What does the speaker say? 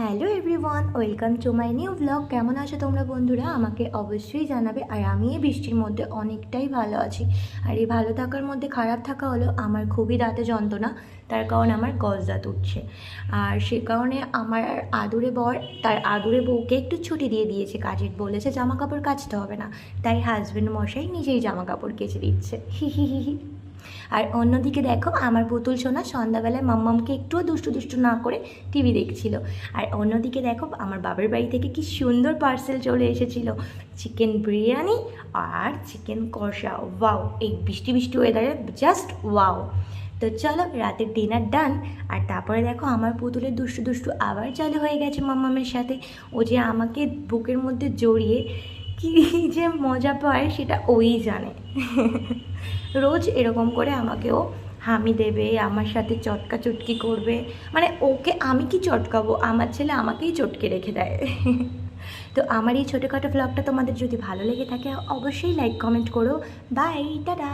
Hello everyone, welcome to my new blog. কেমন আছো তোমরা বন্ধুরা? আমাকে অবশ্যই জানাবে। আর আমি এই বৃষ্টির মধ্যে অনেকটাই ভালো আছি। আর এই ভালো থাকার মধ্যে খারাপ থাকা হলো আমার খুবই দাঁতে যন্ত্রণা, তার কারণ আমার গজ দাঁত উঠছে। আর সে কারণে আমার আদুরে বর তার আদুরে বউকে একটু ছুটি দিয়ে দিয়েছে কাজের, বলেছে জামা কাপড় কাচতে হবে না। তাই হাজব্যান্ড মশাই নিজেই জামা কাপড় কেচে দিচ্ছে। হি হি হি হি। আর অন্যদিকে দেখো, আমার পুতুল সোনা সন্ধ্যাবেলায় মাম্মামকে একটুও দুষ্টু দুষ্টু না করে টিভি দেখছিল। আর অন্যদিকে দেখো, আমার বাবার বাড়ি থেকে কি সুন্দর পার্সেল চলে এসেছিল, চিকেন বিরিয়ানি আর চিকেন কষা। ওয়াও, এই বৃষ্টি বৃষ্টি ওয়েদারে জাস্ট ওয়াও। তো চলো, রাতের ডিনার ডান। আর তারপরে দেখো, আমার পুতুলের দুষ্টু দুষ্টু আবার চালু হয়ে গেছে মাম্মামের সাথে। ও যে আমাকে বুকের মধ্যে জড়িয়ে কী যে মজা পায় সেটা ওই জানে। রোজ এরকম করে আমাকেও হামি দেবে, আমার সাথে চটকা চটকি করবে। মানে ওকে আমি কি চটকাবো, আমার ছেলে আমাকেই চটকে রেখে দেয়। তো আমার এই ছোটোখাটো ব্লগটা তোমাদের যদি ভালো লেগে থাকে অবশ্যই লাইক কমেন্ট করো। Bye, tata.